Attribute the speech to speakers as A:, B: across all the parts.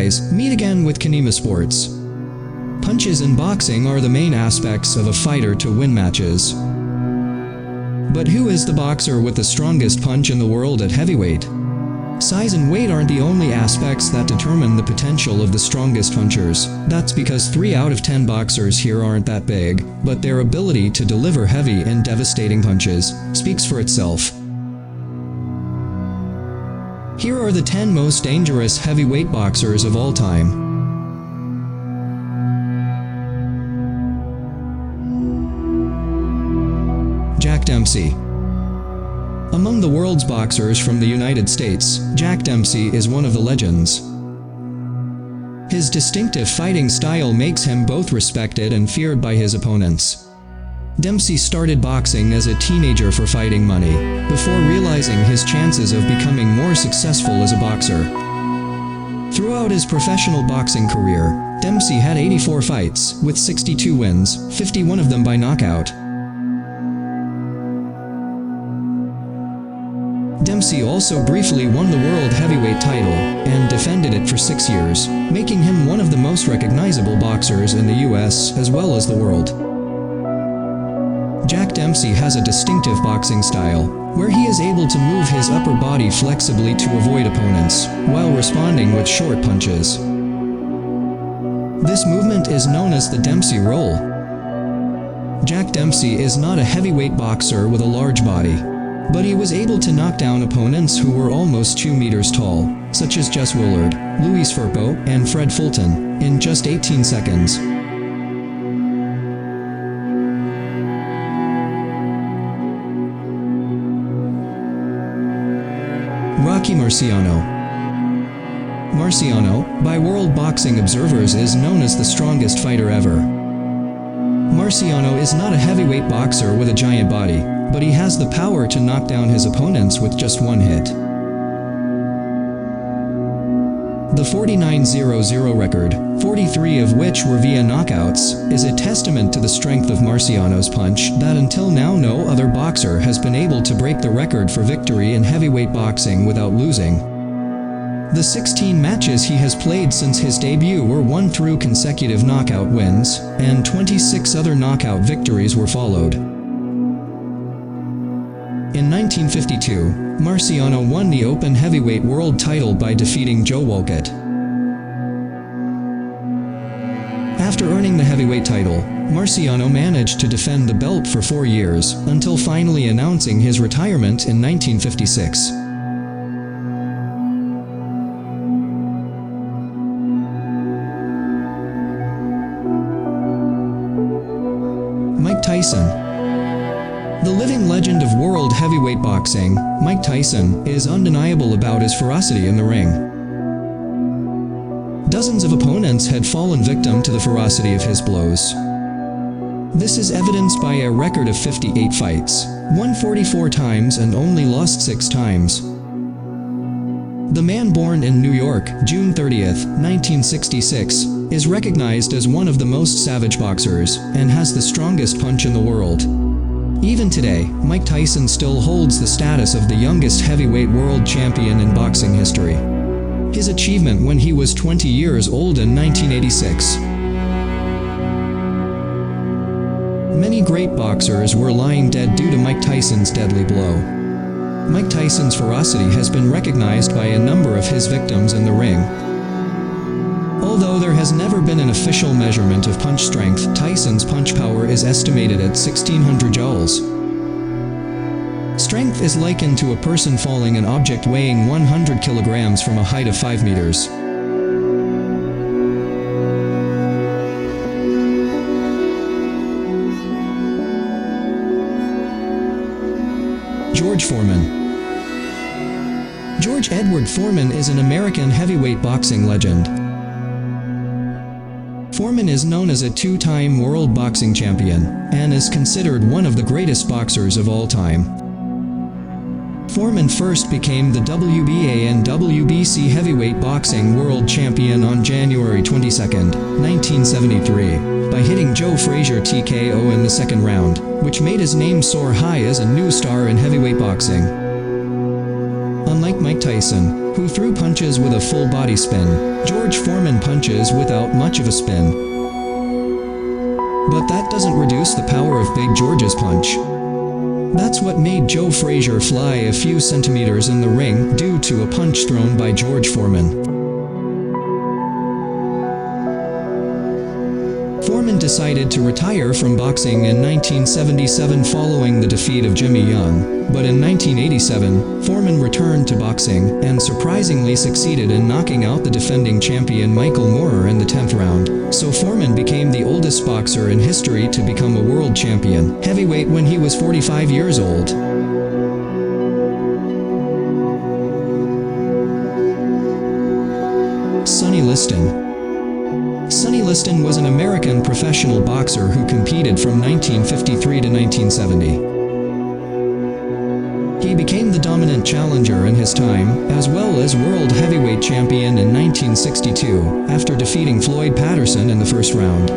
A: guys, meet again with Qinima Sports. Punches in boxing are the main aspects of a fighter to win matches. But who is the boxer with the strongest punch in the world at heavyweight? Size and weight aren't the only aspects that determine the potential of the strongest punchers. That's because 3 out of 10 boxers here aren't that big, but their ability to deliver heavy and devastating punches speaks for itself. Here are the 10 most dangerous heavyweight boxers of all time. Jack Dempsey. Among the world's boxers from the United States, Jack Dempsey is one of the legends. His distinctive fighting style makes him both respected and feared by his opponents. Dempsey started boxing as a teenager for fighting money, before realizing his chances of becoming more successful as a boxer. Throughout his professional boxing career, Dempsey had 84 fights, with 62 wins, 51 of them by knockout. Dempsey also briefly won the world heavyweight title, and defended it for 6 years, making him one of the most recognizable boxers in the US as well as the world. Jack Dempsey has a distinctive boxing style, where he is able to move his upper body flexibly to avoid opponents, while responding with short punches. This movement is known as the Dempsey roll. Jack Dempsey is not a heavyweight boxer with a large body, but he was able to knock down opponents who were almost 2 meters tall, such as Jess Willard, Louis Firpo, and Fred Fulton, in just 18 seconds. Rocky Marciano. Marciano, by world boxing observers, is known as the strongest fighter ever. Marciano is not a heavyweight boxer with a giant body, but he has the power to knock down his opponents with just one hit. The 49-0-0 record, 43 of which were via knockouts, is a testament to the strength of Marciano's punch that until now no other boxer has been able to break the record for victory in heavyweight boxing without losing. The 16 matches he has played since his debut were won through consecutive knockout wins, and 26 other knockout victories were followed. In 1952, Marciano won the open heavyweight world title by defeating Joe Walcott. After earning the heavyweight title, Marciano managed to defend the belt for 4 years, until finally announcing his retirement in 1956. Mike Tyson. The living legend of world heavyweight boxing, Mike Tyson, is undeniable about his ferocity in the ring. Dozens of opponents had fallen victim to the ferocity of his blows. This is evidenced by a record of 58 fights, won 44 times and only lost 6 times. The man born in New York, June 30th, 1966, is recognized as one of the most savage boxers, and has the strongest punch in the world. Even today, Mike Tyson still holds the status of the youngest heavyweight world champion in boxing history. His achievement when he was 20 years old in 1986. Many great boxers were lying dead due to Mike Tyson's deadly blow. Mike Tyson's ferocity has been recognized by a number of his victims in the ring. Although there has never been an official measurement of punch strength, Tyson's punch power is estimated at 1,600 joules. Strength is likened to a person falling an object weighing 100 kilograms from a height of 5 meters. George Foreman. George Edward Foreman is an American heavyweight boxing legend. Foreman is known as a 2-time world boxing champion, and is considered one of the greatest boxers of all time. Foreman first became the WBA and WBC heavyweight boxing world champion on January 22, 1973, by hitting Joe Frazier TKO in the second round, which made his name soar high as a new star in heavyweight boxing. unlike Mike Tyson, who threw punches with a full body spin, George Foreman punches without much of a spin. But that doesn't reduce the power of Big George's punch. That's what made Joe Frazier fly a few centimeters in the ring due to a punch thrown by George Foreman. Foreman decided to retire from boxing in 1977 following the defeat of Jimmy Young, but in 1987, Foreman returned to boxing and surprisingly succeeded in knocking out the defending champion Michael Moorer in the 10th round, so Foreman became the oldest boxer in history to become a world champion heavyweight when he was 45 years old. Sonny Liston. Sonny Liston was an American professional boxer who competed from 1953 to 1970. He became the dominant challenger in his time, as well as world heavyweight champion in 1962, after defeating Floyd Patterson in the first round.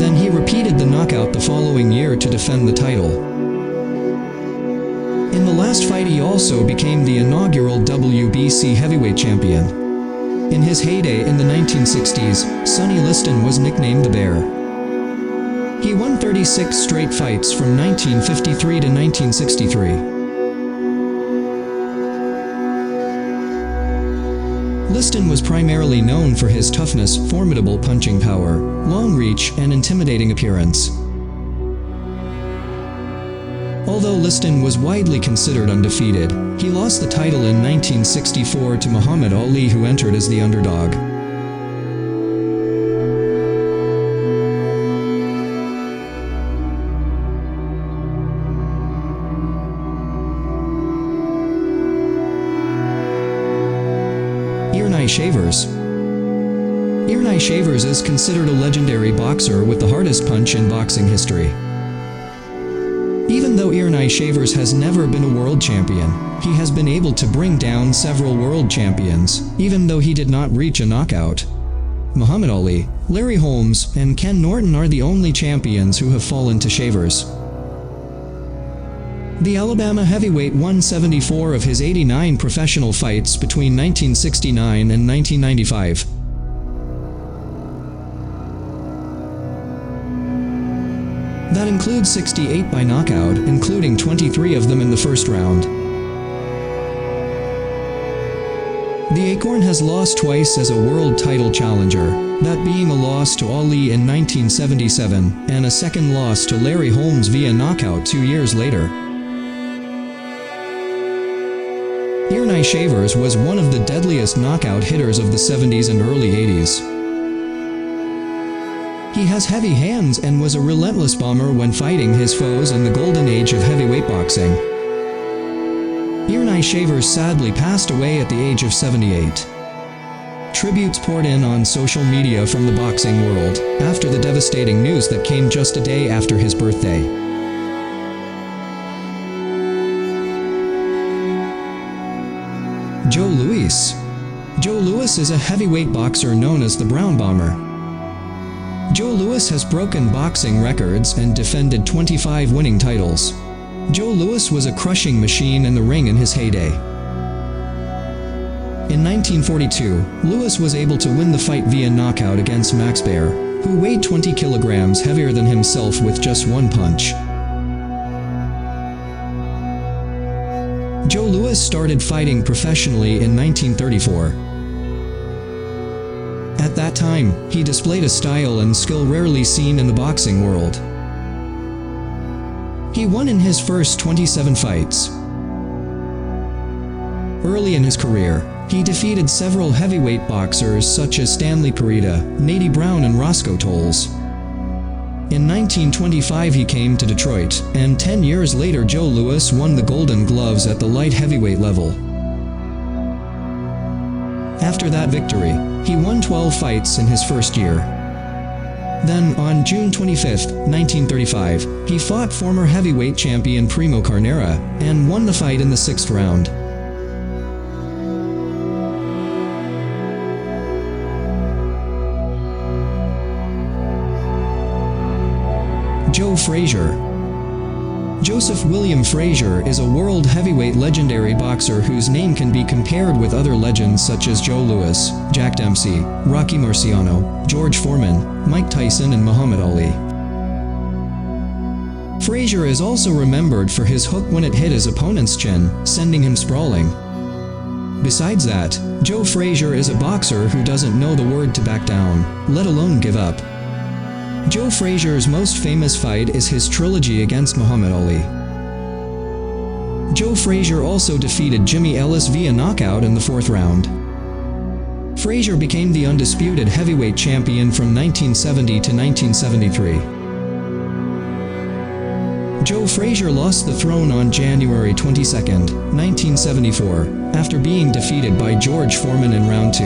A: Then he repeated the knockout the following year to defend the title. In the last fight he also became the inaugural WBC heavyweight champion. In his heyday in the 1960s, Sonny Liston was nicknamed the Bear. He won 36 straight fights from 1953 to 1963. Liston was primarily known for his toughness, formidable punching power, long reach, and intimidating appearance. Although Liston was widely considered undefeated, he lost the title in 1964 to Muhammad Ali, who entered as the underdog. Shavers. Earnie Shavers is considered a legendary boxer with the hardest punch in boxing history. Even though Earnie Shavers has never been a world champion, he has been able to bring down several world champions, even though he did not reach a knockout. Muhammad Ali, Larry Holmes, and Ken Norton are the only champions who have fallen to Shavers. The Alabama heavyweight won 74 of his 89 professional fights between 1969 and 1995. That includes 68 by knockout, including 23 of them in the first round. The Acorn has lost twice as a world title challenger, that being a loss to Ali in 1977 and a second loss to Larry Holmes via knockout 2 years later. Earnie Shavers was one of the deadliest knockout hitters of the 70s and early 80s. He has heavy hands and was a relentless bomber when fighting his foes in the golden age of heavyweight boxing. Earnie Shavers sadly passed away at the age of 78. Tributes poured in on social media from the boxing world after the devastating news that came just a day after his birthday. Joe Louis. Joe Louis is a heavyweight boxer known as the Brown Bomber. Joe Louis has broken boxing records and defended 25 winning titles. Joe Louis was a crushing machine in the ring in his heyday. In 1942, Louis was able to win the fight via knockout against Max Baer, who weighed 20 kilograms heavier than himself with just one punch. Joe Louis started fighting professionally in 1934. At that time, he displayed a style and skill rarely seen in the boxing world. He won in his first 27 fights. Early in his career, he defeated several heavyweight boxers such as Stanley Parita, Nady Brown, and Roscoe Tolles. In 1925 he came to Detroit, and 10 years later Joe Louis won the Golden Gloves at the light heavyweight level. After that victory, he won 12 fights in his first year. Then, on June 25, 1935, he fought former heavyweight champion Primo Carnera, and won the fight in the 6th round. Joe Frazier. Joseph William Frazier is a world heavyweight legendary boxer whose name can be compared with other legends such as Joe Louis, Jack Dempsey, Rocky Marciano, George Foreman, Mike Tyson and Muhammad Ali. Frazier is also remembered for his hook when it hit his opponent's chin, sending him sprawling. Besides that, Joe Frazier is a boxer who doesn't know the word to back down, let alone give up. Joe Frazier's most famous fight is his trilogy against Muhammad Ali. Joe Frazier also defeated Jimmy Ellis via knockout in the 4th round. Frazier became the undisputed heavyweight champion from 1970 to 1973. Joe Frazier lost the throne on January 22, 1974, after being defeated by George Foreman in round 2.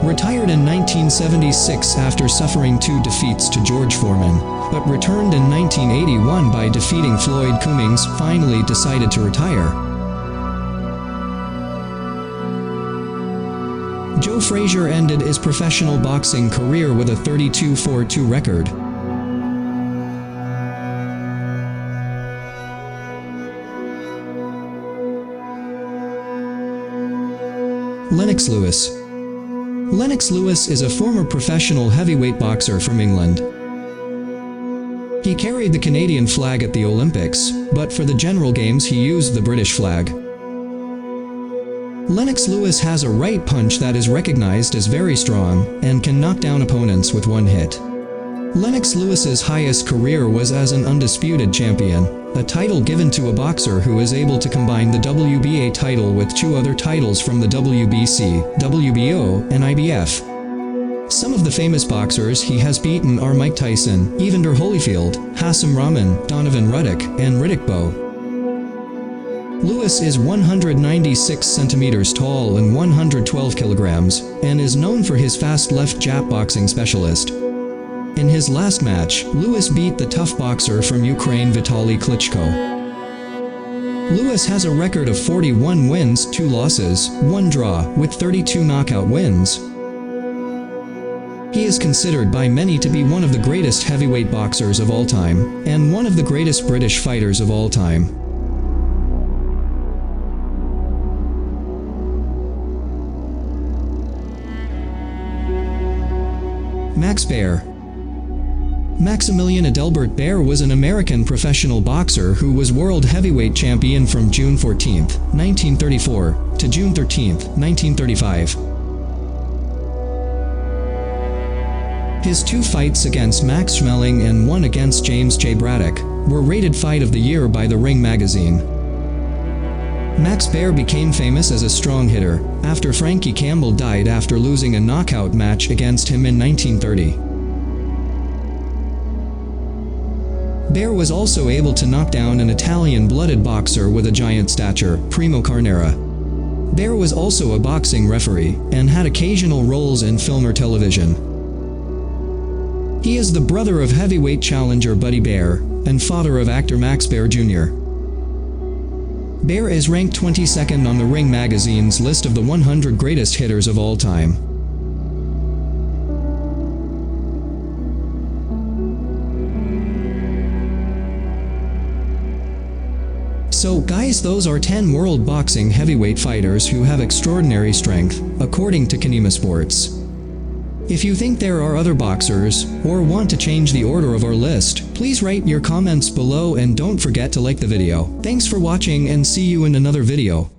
A: Retired in 1976 after suffering 2 defeats to George Foreman, but returned in 1981 by defeating Floyd Cummings, finally decided to retire. Joe Frazier ended his professional boxing career with a 32-4-2 record. Lennox Lewis. Lennox Lewis is a former professional heavyweight boxer from England. He carried the Canadian flag at the Olympics, but for the general games he used the British flag. Lennox Lewis has a right punch that is recognized as very strong, and can knock down opponents with one hit. Lennox Lewis's highest career was as an undisputed champion, a title given to a boxer who is able to combine the WBA title with 2 other titles from the WBC, WBO, and IBF. Some of the famous boxers he has beaten are Mike Tyson, Evander Holyfield, Hassan Rahman, Donovan Ruddock, and Riddick Bowe. Lewis is 196 centimeters tall and 112 kilograms, and is known for his fast left jab boxing specialist. In his last match, Lewis beat the tough boxer from Ukraine Vitaly Klitschko. Lewis has a record of 41 wins, 2 losses, 1 draw, with 32 knockout wins. He is considered by many to be one of the greatest heavyweight boxers of all time, and one of the greatest British fighters of all time. Max Baer. Maximilian Adelbert Baer was an American professional boxer who was world heavyweight champion from June 14, 1934, to June 13, 1935. His 2 fights against Max Schmeling and one against James J. Braddock were rated Fight of the Year by the Ring magazine. Max Baer became famous as a strong hitter after Frankie Campbell died after losing a knockout match against him in 1930. Baer was also able to knock down an Italian-blooded boxer with a giant stature, Primo Carnera. Baer was also a boxing referee, and had occasional roles in film or television. He is the brother of heavyweight challenger Buddy Baer, and father of actor Max Baer Jr. Baer is ranked 22nd on the Ring magazine's list of the 100 greatest hitters of all time. So guys, those are 10 world boxing heavyweight fighters who have extraordinary strength, according to Qinima Sports. If you think there are other boxers, or want to change the order of our list, please write your comments below and don't forget to like the video. Thanks for watching and see you in another video.